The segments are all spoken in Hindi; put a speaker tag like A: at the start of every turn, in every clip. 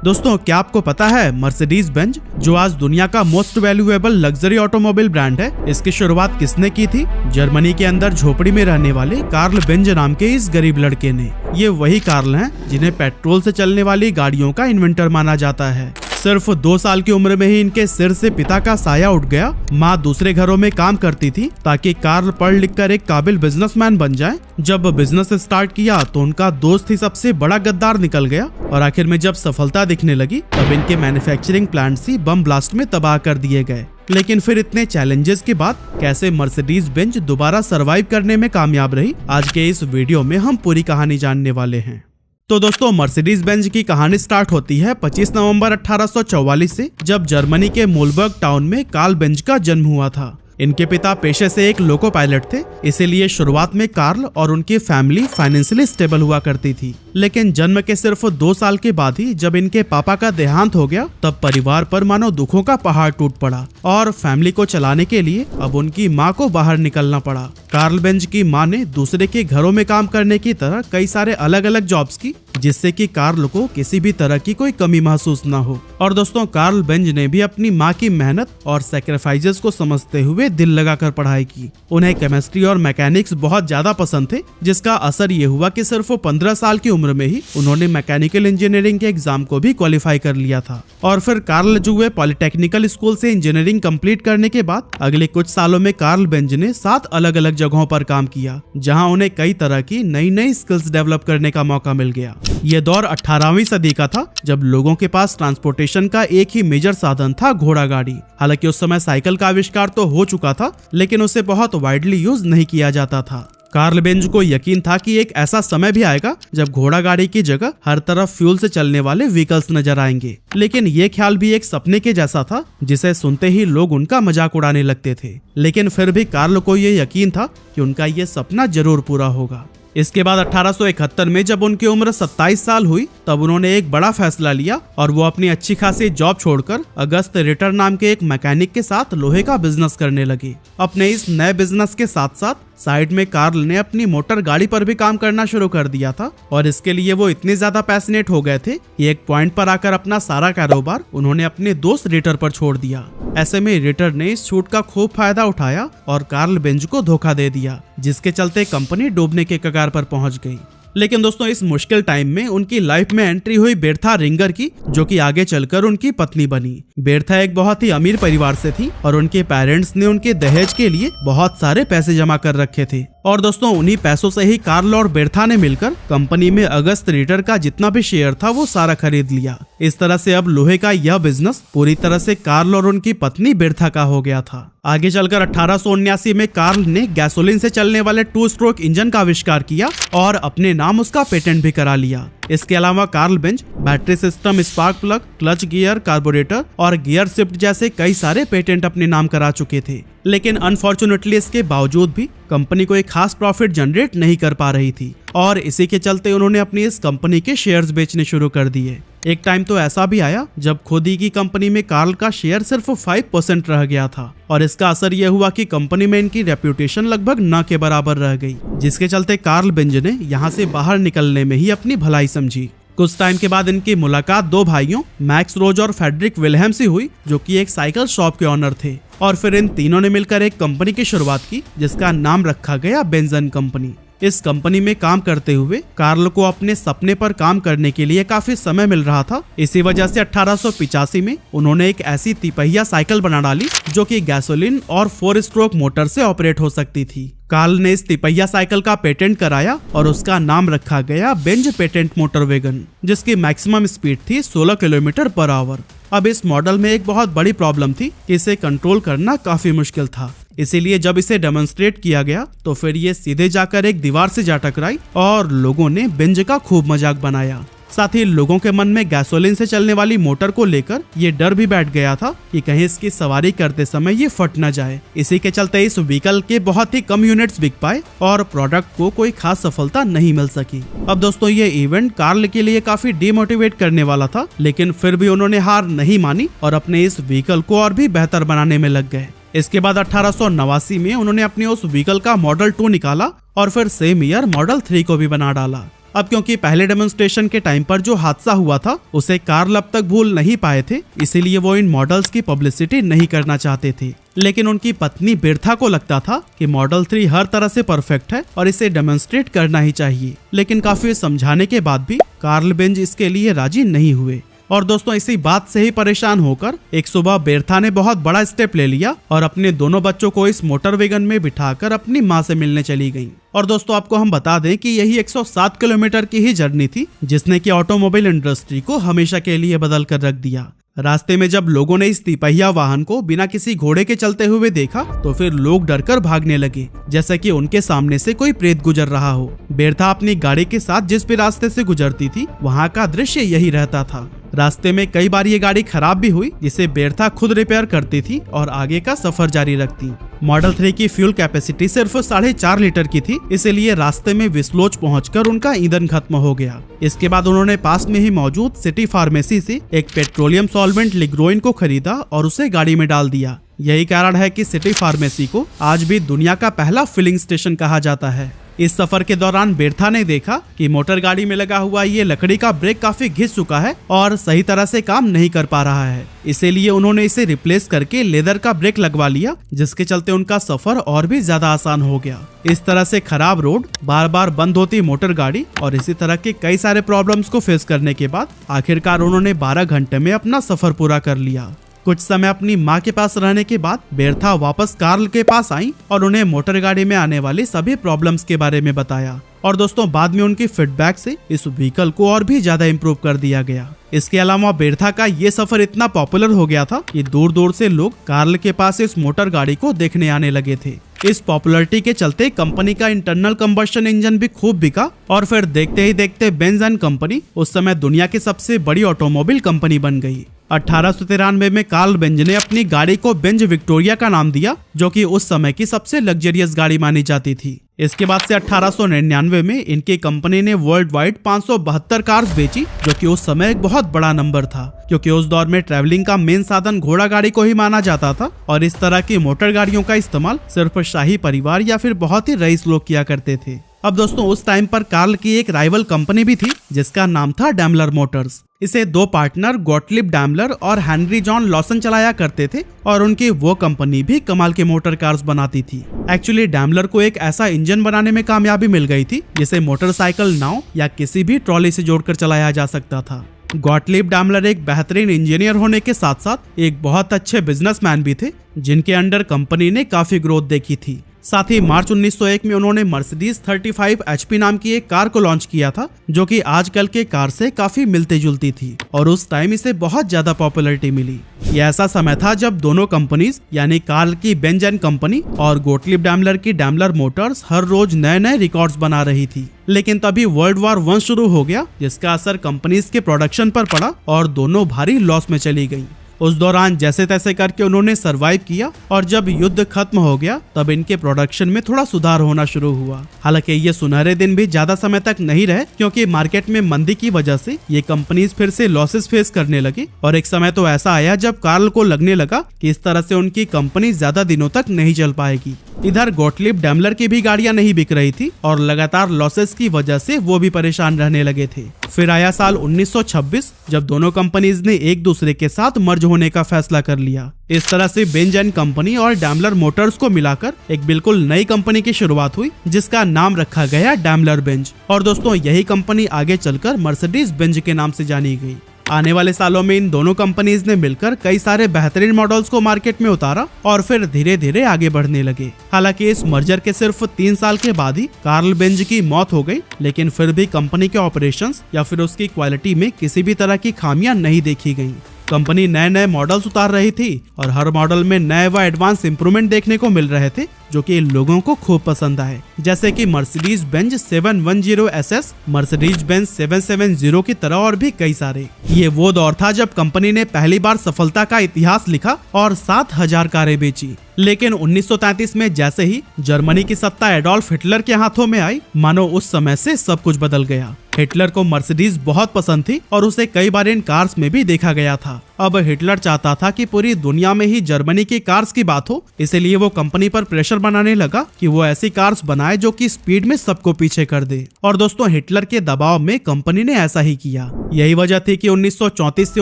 A: दोस्तों क्या आपको पता है मर्सिडीज बेंज जो आज दुनिया का most valuable luxury automobile brand है, इसकी शुरुआत किसने की थी? जर्मनी के अंदर झोपड़ी में रहने वाले कार्ल बेंज नाम के इस गरीब लड़के ने। ये वही कार्ल हैं जिन्हें पेट्रोल से चलने वाली गाड़ियों का इन्वेंटर माना जाता है। सिर्फ 2 साल की उम्र में ही इनके सिर से पिता का साया उठ गया। माँ दूसरे घरों में काम करती थी ताकि कार्ल पढ़ लिख कर एक काबिल बिजनेसमैन बन जाए। जब बिजनेस स्टार्ट किया तो उनका दोस्त ही सबसे बड़ा गद्दार निकल गया और आखिर में जब सफलता दिखने लगी तब इनके मैन्युफैक्चरिंग प्लांट्स ही बम ब्लास्ट में तबाह कर दिए गए। लेकिन फिर इतने चैलेंजेस के बाद कैसे मर्सिडीज बेंज दोबारा सरवाइव करने में कामयाब रही, आज के इस वीडियो में हम पूरी कहानी जानने वाले हैं। तो दोस्तों मर्सिडीज बेंज की कहानी स्टार्ट होती है 25 नवंबर 1844 से, जब जर्मनी के मूलबर्ग टाउन में कार्ल बेंज का जन्म हुआ था। इनके पिता पेशे से एक लोको पायलट थे, इसीलिए शुरुआत में कार्ल और उनकी फैमिली फाइनेंशियली स्टेबल हुआ करती थी। लेकिन जन्म के सिर्फ 2 साल के बाद ही जब इनके पापा का देहांत हो गया तब परिवार पर मानो दुखों का पहाड़ टूट पड़ा और फैमिली को चलाने के लिए अब उनकी माँ को बाहर निकलना पड़ा। कार्ल बेंज की माँ ने दूसरे के घरों में काम करने की तरह कई सारे अलग अलग जॉब्स की, जिससे कि कार्ल को किसी भी तरह की कोई कमी महसूस न हो। और दोस्तों कार्ल बेंज ने भी अपनी माँ की मेहनत और सैक्रिफाइसेस को समझते हुए दिल लगाकर पढ़ाई की। उन्हें केमिस्ट्री और मैकेनिक्स बहुत ज्यादा पसंद थे, जिसका असर ये हुआ कि सिर्फ 15 साल की उम्र में ही उन्होंने मैकेनिकल इंजीनियरिंग के एग्जाम को भी क्वालिफाई कर लिया था। और फिर कार्ल जुए पॉलिटेक्निकल स्कूल से इंजीनियरिंग कंप्लीट करने के बाद अगले कुछ सालों में कार्ल बेंज ने 7 अलग अलग जगहों पर काम किया, जहां उन्हें कई तरह की नई नई स्किल्स डेवलप करने का मौका मिल गया। ये दौर 18वीं सदी का था, जब लोगों के पास ट्रांसपोर्टेशन का एक ही मेजर साधन था, घोड़ा गाड़ी। हालांकि उस समय साइकिल का आविष्कार तो हो चुका था, लेकिन उसे बहुत वाइडली यूज नहीं किया जाता था। कार्ल बेंज को यकीन था कि एक ऐसा समय भी आएगा जब घोड़ा गाड़ी की जगह हर तरफ फ्यूल से चलने वाले व्हीकल्स नजर आएंगे। लेकिन ये ख्याल भी एक सपने के जैसा था, जिसे सुनते ही लोग उनका मजाक उड़ाने लगते थे। लेकिन फिर भी कार्ल को ये यकीन था कि उनका ये सपना जरूर पूरा होगा। इसके बाद 1871 में जब उनकी उम्र 27 साल हुई तब उन्होंने एक बड़ा फैसला लिया और वो अपनी अच्छी खासी जॉब छोड़कर अगस्त रिटर नाम के एक मैकेनिक के साथ लोहे का बिजनेस करने लगे। अपने इस नए बिजनेस के साथ साथ साइड में कार्ल ने अपनी मोटर गाड़ी पर भी काम करना शुरू कर दिया था और इसके लिए वो इतने ज्यादा पैशनेट हो गए थे कि एक पॉइंट पर आकर अपना सारा कारोबार उन्होंने अपने दोस्त रिटर पर छोड़ दिया। ऐसे में रिटर ने इस छूट का खूब फायदा उठाया और कार्ल बेंज को धोखा दे दिया, जिसके चलते कंपनी डूबने के कगार पर पहुंच गई। लेकिन दोस्तों इस मुश्किल टाइम में उनकी लाइफ में एंट्री हुई बेर्था रिंगर की, जो कि आगे चलकर उनकी पत्नी बनी। बेर्था एक बहुत ही अमीर परिवार से थी और उनके पेरेंट्स ने उनके दहेज के लिए बहुत सारे पैसे जमा कर रखे थे। और दोस्तों उन्हीं पैसों से ही कार्ल और बेर्था ने मिलकर कंपनी में अगस्त रिटर का जितना भी शेयर था वो सारा खरीद लिया। इस तरह से अब लोहे का यह बिजनेस पूरी तरह से कार्ल और उनकी पत्नी बेर्था का हो गया था। आगे चलकर 1879 में कार्ल ने गैसोलीन से चलने वाले 2 स्ट्रोक इंजन का आविष्कार किया और अपने नाम उसका पेटेंट भी करा लिया। इसके अलावा Karl Benz battery system, spark plug, clutch gear, carburettor और गियर शिफ्ट जैसे कई सारे पेटेंट अपने नाम करा चुके थे। लेकिन अनफॉर्चुनेटली इसके बावजूद भी कंपनी कोई खास प्रॉफिट जनरेट नहीं कर पा रही थी और इसी के चलते उन्होंने अपनी इस कंपनी के शेयर्स बेचने शुरू कर दिए। एक टाइम तो ऐसा भी आया जब खुद ही की कंपनी में कार्ल का शेयर सिर्फ 5% रह गया था और इसका असर यह हुआ कि कंपनी में इनकी रेप्यूटेशन लगभग न के बराबर रह गई, जिसके चलते कार्ल बेंज ने यहाँ से बाहर निकलने में ही अपनी भलाई समझी। कुछ टाइम के बाद इनकी मुलाकात 2 भाइयों मैक्स रोज और फ्रेडरिक विल्हेम से हुई, जो कि एक साइकिल शॉप के ऑनर थे। और फिर इन तीनों ने मिलकर एक कंपनी की शुरुआत की, जिसका नाम रखा गया बेंज एंड कंपनी। इस कंपनी में काम करते हुए कार्ल को अपने सपने पर काम करने के लिए काफी समय मिल रहा था। इसी वजह से 1885 में उन्होंने एक ऐसी तिपहिया साइकिल बना डाली जो कि गैसोलीन और 4 स्ट्रोक मोटर से ऑपरेट हो सकती थी। कार्ल ने इस तिपहिया साइकिल का पेटेंट कराया और उसका नाम रखा गया बेंज पेटेंट मोटर वैगन, जिसकी मैक्सिमम स्पीड थी 16 किलोमीटर पर आवर। अब इस मॉडल में एक बहुत बड़ी प्रॉब्लम थी कि इसे कंट्रोल करना काफी मुश्किल था, इसीलिए जब इसे डेमोन्स्ट्रेट किया गया तो फिर ये सीधे जाकर एक दीवार से जा टकराई और लोगों ने बेंज का खूब मजाक बनाया। साथ ही लोगों के मन में गैसोलीन से चलने वाली मोटर को लेकर ये डर भी बैठ गया था कि कहीं इसकी सवारी करते समय ये फट न जाए। इसी के चलते इस व्हीकल के बहुत ही कम यूनिट्स बिक पाए और प्रोडक्ट को कोई खास सफलता नहीं मिल सकी। अब दोस्तों ये इवेंट कार्ल के लिए काफी डिमोटिवेट करने वाला था, लेकिन फिर भी उन्होंने हार नहीं मानी और अपने इस व्हीकल को और भी बेहतर बनाने में लग गए। इसके बाद 1889 में उन्होंने अपने उस व्हीकल का मॉडल 2 निकाला और फिर सेम ईयर मॉडल 3 को भी बना डाला। अब क्योंकि पहले डेमोन्स्ट्रेशन के टाइम पर जो हादसा हुआ था उसे कार्ल अब तक भूल नहीं पाए थे, इसीलिए वो इन मॉडल्स की पब्लिसिटी नहीं करना चाहते थे। लेकिन उनकी पत्नी बिर्था को लगता था कि मॉडल 3 हर तरह से परफेक्ट है और इसे डेमोन्स्ट्रेट करना ही चाहिए। लेकिन काफी समझाने के बाद भी कार्ल बेंज इसके लिए राजी नहीं हुए। और दोस्तों इसी बात से ही परेशान होकर एक सुबह बिर्था ने बहुत बड़ा स्टेप ले लिया और अपने दोनों बच्चों को इस मोटर वैगन में बिठाकर अपनी माँ से मिलने चली गईं। और दोस्तों आपको हम बता दें कि यही 107 किलोमीटर की ही जर्नी थी जिसने कि ऑटोमोबाइल इंडस्ट्री को हमेशा के लिए बदल कर रख दिया। रास्ते में जब लोगों ने इस तिपहिया वाहन को बिना किसी घोड़े के चलते हुए देखा तो फिर लोग डरकर भागने लगे, जैसे कि उनके सामने से कोई प्रेत गुजर रहा हो। बिर्था अपनी गाड़ी के साथ जिस भी रास्ते से गुजरती थी वहाँ का दृश्य यही रहता था। रास्ते में कई बार ये गाड़ी खराब भी हुई जिसे बिर्था खुद रिपेयर करती थी और आगे का सफर जारी रखती। मॉडल 3 की फ्यूल कैपेसिटी सिर्फ 4.5 लीटर की थी, इसलिए रास्ते में विस्लोच पहुंचकर उनका ईंधन खत्म हो गया। इसके बाद उन्होंने पास में ही मौजूद सिटी फार्मेसी से एक पेट्रोलियम सॉल्वेंट लिग्रोइन को खरीदा और उसे गाड़ी में डाल दिया। यही कारण है कि सिटी फार्मेसी को आज भी दुनिया का पहला फिलिंग स्टेशन कहा जाता है। इस सफर के दौरान बिर्था ने देखा कि मोटर गाड़ी में लगा हुआ ये लकड़ी का ब्रेक काफी घिस चुका है और सही तरह से काम नहीं कर पा रहा है, इसीलिए उन्होंने इसे रिप्लेस करके लेदर का ब्रेक लगवा लिया, जिसके चलते उनका सफर और भी ज्यादा आसान हो गया। इस तरह से खराब रोड, बार बार बंद होती मोटर गाड़ी और इसी तरह के कई सारे प्रॉब्लम्स को फेस करने के बाद आखिरकार उन्होंने 12 घंटे में अपना सफर पूरा कर लिया। कुछ समय अपनी माँ के पास रहने के बाद बिर्था वापस कार्ल के पास आई और उन्हें मोटर गाड़ी में आने वाली सभी प्रॉब्लम्स के बारे में बताया। और दोस्तों बाद में उनकी फीडबैक से इस व्हीकल को और भी ज्यादा इम्प्रूव कर दिया गया। इसके अलावा बिर्था का ये सफर इतना पॉपुलर हो गया था कि दूर दूर से लोग कार्ल के पास इस मोटर गाड़ी को देखने आने लगे थे। इस पॉपुलैरिटी के चलते कंपनी का इंटरनल कंबशन इंजन भी खूब बिका और फिर देखते ही देखते बेंज एंड कंपनी उस समय दुनिया की सबसे बड़ी ऑटोमोबाइल कंपनी बन गई। 1893 में कार्ल बेंज ने अपनी गाड़ी को बेंज विक्टोरिया का नाम दिया, जो कि उस समय की सबसे लग्जरियस गाड़ी मानी जाती थी। इसके बाद से 1899 में इनकी कंपनी ने वर्ल्ड वाइड 572 कार्स बेची, जो कि उस समय एक बहुत बड़ा नंबर था, क्योंकि उस दौर में ट्रैवलिंग का मेन साधन घोड़ा गाड़ी को ही माना जाता था और इस तरह की मोटर गाड़ियों का इस्तेमाल सिर्फ शाही परिवार या फिर बहुत ही रईस लोग किया करते थे। अब दोस्तों उस टाइम पर कार्ल की एक राइवल कंपनी भी थी जिसका नाम था डैमलर मोटर्स। इसे दो पार्टनर गॉटलिब डैमलर और हेनरी जॉन लॉसन चलाया करते थे और उनकी वो कंपनी भी कमाल के मोटर कार्स बनाती थी। एक्चुअली डैमलर को एक ऐसा इंजन बनाने में कामयाबी मिल गई थी जिसे मोटरसाइकिल, नाव या किसी भी ट्रॉली से जोड़कर चलाया जा सकता था। गॉटलिब डैमलर एक बेहतरीन इंजीनियर होने के साथ साथ एक बहुत अच्छे बिजनेसमैन भी थे, जिनके अंडर कंपनी ने काफी ग्रोथ देखी थी। साथ ही मार्च 1901 में उन्होंने मर्सिडीज 35 HP नाम की एक कार को लॉन्च किया था, जो कि आजकल के कार से काफी मिलती जुलती थी और उस टाइम इसे बहुत ज्यादा पॉपुलैरिटी मिली। यह ऐसा समय था जब दोनों कंपनीज यानी कार्ल की बेंज एंड कंपनी और गॉटलिब डैमलर की डैमलर मोटर्स हर रोज नए नए रिकॉर्ड्स बना रही थी। लेकिन तभी वर्ल्ड वॉर 1 शुरू हो गया, जिसका असर कंपनीज के प्रोडक्शन पर पड़ा और दोनों भारी लॉस में चली गयी। उस दौरान जैसे तैसे करके उन्होंने सरवाइव किया और जब युद्ध खत्म हो गया तब इनके प्रोडक्शन में थोड़ा सुधार होना शुरू हुआ। हालांकि ये सुनहरे दिन भी ज्यादा समय तक नहीं रहे, क्योंकि मार्केट में मंदी की वजह से ये कंपनीज फिर से लॉसेस फेस करने लगी और एक समय तो ऐसा आया जब कार्ल को लगने लगा कि इस तरह से उनकी कंपनी ज्यादा दिनों तक नहीं चल पाएगी। इधर गॉटलिब डैमलर की भी गाड़ियां नहीं बिक रही थी और लगातार लॉसेस की वजह से वो भी परेशान रहने लगे थे। फिर आया साल 1926 जब दोनों कंपनीज ने एक दूसरे के साथ मर्ज होने का फैसला कर लिया। इस तरह से बेंज एंड कंपनी और डैमलर मोटर्स को मिलाकर एक बिल्कुल नई कंपनी की शुरुआत हुई, जिसका नाम रखा गया डैमलर बेंज। और दोस्तों यही कंपनी आगे चलकर मर्सिडीज बेंज के नाम से जानी गई। आने वाले सालों में इन दोनों कंपनीज ने मिलकर कई सारे बेहतरीन मॉडल्स को मार्केट में उतारा और फिर धीरे धीरे आगे बढ़ने लगे। हालांकि इस मर्जर के सिर्फ 3 साल के बाद ही कार्ल बेंज की मौत हो गई, लेकिन फिर भी कंपनी के ऑपरेशंस या फिर उसकी क्वालिटी में किसी भी तरह की खामियां नहीं देखी गयी। कंपनी नए नए मॉडल्स उतार रही थी और हर मॉडल में नए व एडवांस इंप्रूवमेंट देखने को मिल रहे थे, जो कि लोगों को खूब पसंद आए। जैसे कि Mercedes Benz 710 SS, Mercedes Benz 770 की तरह और भी कई सारे। ये वो दौर था जब कंपनी ने पहली बार सफलता का इतिहास लिखा और 7000 कारें बेची। लेकिन 1933 में जैसे ही जर्मनी की सत्ता एडोल्फ हिटलर के हाथों में आई, मानो उस समय से सब कुछ बदल गया। हिटलर को मर्सिडीज बहुत पसंद थी और उसे कई बार इन कार्स में भी देखा गया था। अब हिटलर चाहता था कि पूरी दुनिया में ही जर्मनी की कार्स की बात हो, इसलिए वो कंपनी पर प्रेशर बनाने लगा कि वो ऐसी कार्स बनाए जो कि स्पीड में सबको पीछे कर दे। और दोस्तों हिटलर के दबाव में कंपनी ने ऐसा ही किया। यही वजह थी कि 1934 से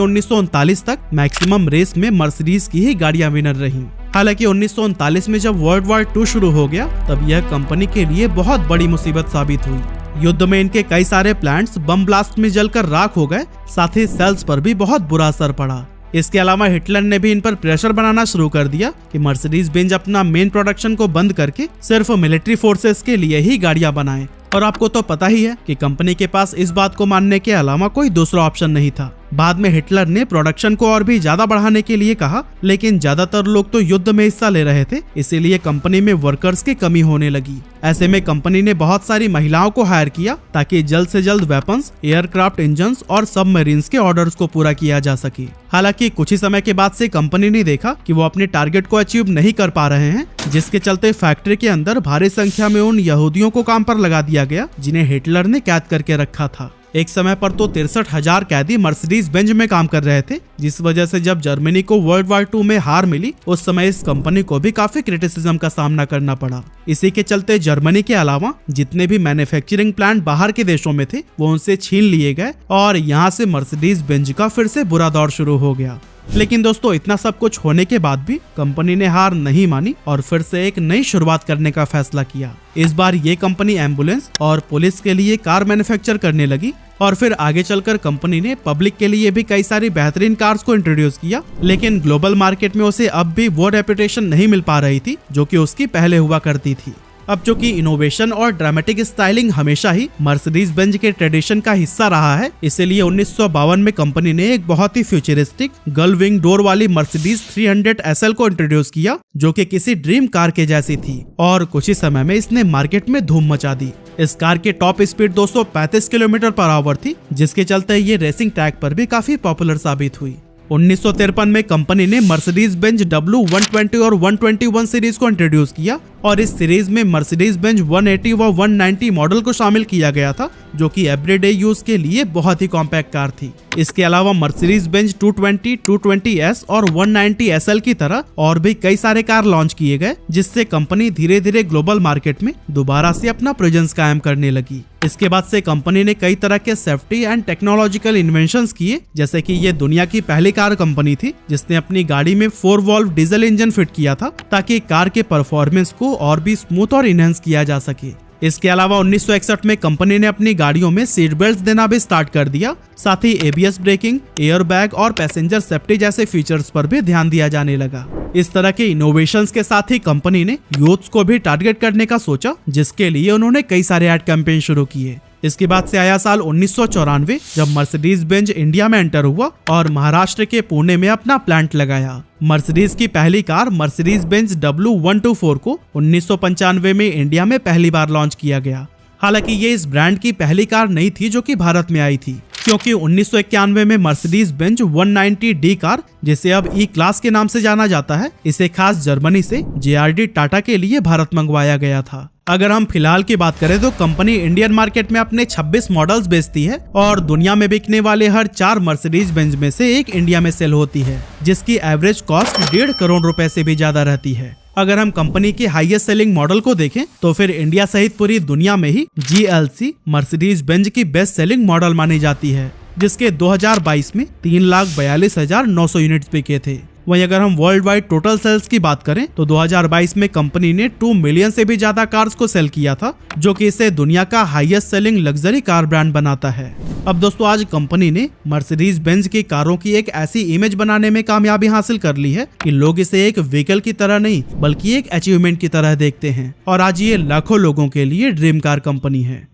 A: 1939 तक मैक्सिमम रेस में मर्सिडीज की ही गाड़ियां विनर रहीं। हालांकि 1939 में जब वर्ल्ड वॉर 2 शुरू हो गया तब यह कंपनी के लिए बहुत बड़ी मुसीबत साबित हुई। युद्ध में इनके कई सारे प्लांट्स बम ब्लास्ट में जलकर राख हो गए, साथ ही सेल्स पर भी बहुत बुरा असर पड़ा। इसके अलावा हिटलर ने भी इन पर प्रेशर बनाना शुरू कर दिया कि मर्सिडीज बेंज अपना मेन प्रोडक्शन को बंद करके सिर्फ मिलिट्री फोर्सेस के लिए ही गाड़ियां बनाए। और आपको तो पता ही है कि कंपनी के पास इस बात को मानने के अलावा कोई दूसरा ऑप्शन नहीं था। बाद में हिटलर ने प्रोडक्शन को और भी ज्यादा बढ़ाने के लिए कहा, लेकिन ज्यादातर लोग तो युद्ध में हिस्सा ले रहे थे, इसीलिए कंपनी में वर्कर्स की कमी होने लगी। ऐसे में कंपनी ने बहुत सारी महिलाओं को हायर किया ताकि जल्द से जल्द वेपन्स, एयरक्राफ्ट इंजन्स और सबमरीन्स के ऑर्डर्स को पूरा किया जा सके। हालांकि कुछ ही समय के बाद से कंपनी ने देखा कि वो अपने टारगेट को अचीव नहीं कर पा रहे हैं, जिसके चलते फैक्ट्री के अंदर भारी संख्या में उन यहूदियों को काम पर लगा दिया गया जिन्हें हिटलर ने कैद करके रखा था। एक समय पर तो 63,000 कैदी मर्सिडीज बेंज में काम कर रहे थे, जिस वजह से जब जर्मनी को वर्ल्ड वॉर 2 में हार मिली उस समय इस कंपनी को भी काफी क्रिटिसिज्म का सामना करना पड़ा। इसी के चलते जर्मनी के अलावा जितने भी मैन्युफैक्चरिंग प्लांट बाहर के देशों में थे वो उनसे छीन लिए गए और यहाँ से मर्सिडीज बेंज का फिर से बुरा दौर शुरू हो गया। लेकिन दोस्तों इतना सब कुछ होने के बाद भी कंपनी ने हार नहीं मानी और फिर से एक नई शुरुआत करने का फैसला किया। इस बार ये कंपनी एम्बुलेंस और पुलिस के लिए कार मैन्युफैक्चर करने लगी और फिर आगे चलकर कंपनी ने पब्लिक के लिए भी कई सारी बेहतरीन कार्स को इंट्रोड्यूस किया, लेकिन ग्लोबल मार्केट में उसे अब भी वो रेपुटेशन नहीं मिल पा रही थी जो कि उसकी पहले हुआ करती थी। अब चूंकि इनोवेशन और ड्रामेटिक स्टाइलिंग हमेशा ही मर्सिडीज बेंज के ट्रेडिशन का हिस्सा रहा है, इसीलिए 1952 में कंपनी ने एक बहुत ही फ्यूचरिस्टिक गर्ल विंग डोर वाली मर्सिडीज 300 SL को इंट्रोड्यूस किया जो कि किसी ड्रीम कार के जैसी थी और कुछ ही समय में इसने मार्केट में धूम मचा दी। इस कार की टॉप स्पीड 235 किलोमीटर/आवर थी, जिसके चलते ये रेसिंग ट्रैक पर भी काफी पॉपुलर साबित हुई। 1953 में कंपनी ने मर्सिडीज बेंज W120 और 121 सीरीज को इंट्रोड्यूस किया और इस सीरीज में मर्सिडीज बेंज 180 व 190 मॉडल को शामिल किया गया था जो कि एवरीडे यूज के लिए बहुत ही कॉम्पैक्ट कार थी। इसके अलावा मर्सिडीज बेंज 220, 220S और 190 SL की तरह और भी कई सारे कार लॉन्च किए गए, जिससे कंपनी धीरे धीरे ग्लोबल मार्केट में दोबारा से अपना प्रेजेंस कायम करने लगी। इसके बाद से कंपनी ने कई तरह के सेफ्टी एंड टेक्नोलॉजिकल इन्वेंशंस किए, जैसे कि ये दुनिया की पहली कार कंपनी थी जिसने अपनी गाड़ी में 4 वॉल्व डीजल इंजन फिट किया था ताकि कार के परफॉर्मेंस को और भी स्मूथ और इनहेंस किया जा सके। इसके अलावा 1961 में कंपनी ने अपनी गाड़ियों में सीट बेल्ट देना भी स्टार्ट कर दिया, साथ ही ABS ब्रेकिंग, एयर बैग और पैसेंजर सेफ्टी जैसे फीचर्स पर भी ध्यान दिया जाने लगा। इस तरह के इनोवेशंस के साथ ही कंपनी ने यूथ्स को भी टारगेट करने का सोचा, जिसके लिए उन्होंने कई सारे एड कैंपेन शुरू किए। इसके बाद से आया साल 1994 जब मर्सिडीज बेंज इंडिया में एंटर हुआ और महाराष्ट्र के पुणे में अपना प्लांट लगाया। मर्सिडीज की पहली कार मर्सिडीज बेंज W124 को 1995 में इंडिया में पहली बार लॉन्च किया गया। हालांकि ये इस ब्रांड की पहली कार नहीं थी जो कि भारत में आई थी, क्योंकि 1991 में मर्सिडीज बेंज 190D कार, जिसे अब E क्लास के नाम से जाना जाता है, इसे खास जर्मनी से JRD टाटा के लिए भारत मंगवाया गया था। अगर हम फिलहाल की बात करें तो कंपनी इंडियन मार्केट में अपने 26 मॉडल्स बेचती है और दुनिया में बिकने वाले हर 4 मर्सिडीज बेंज में से एक इंडिया में सेल होती है, जिसकी एवरेज कॉस्ट 1.5 करोड़ रुपए से भी ज्यादा रहती है। अगर हम कंपनी की हाईएस्ट सेलिंग मॉडल को देखें तो फिर इंडिया सहित पूरी दुनिया में ही GLC मर्सिडीज बेंज की बेस्ट सेलिंग मॉडल मानी जाती है, जिसके 2022 में 3,42,900 यूनिट्स बिके थे। वहीं अगर हम वर्ल्ड वाइड टोटल सेल्स की बात करें तो 2022 में कंपनी ने 2 मिलियन से भी ज्यादा कार्स को सेल किया था, जो कि इसे दुनिया का highest selling luxury car brand बनाता है। अब दोस्तों आज कंपनी ने मर्सिडीज बेंज की कारों की एक ऐसी इमेज बनाने में कामयाबी हासिल कर ली है कि लोग इसे एक व्हीकल की तरह नहीं बल्कि एक अचीवमेंट की तरह देखते हैं और आज ये लाखों लोगों के लिए ड्रीम कार कंपनी है।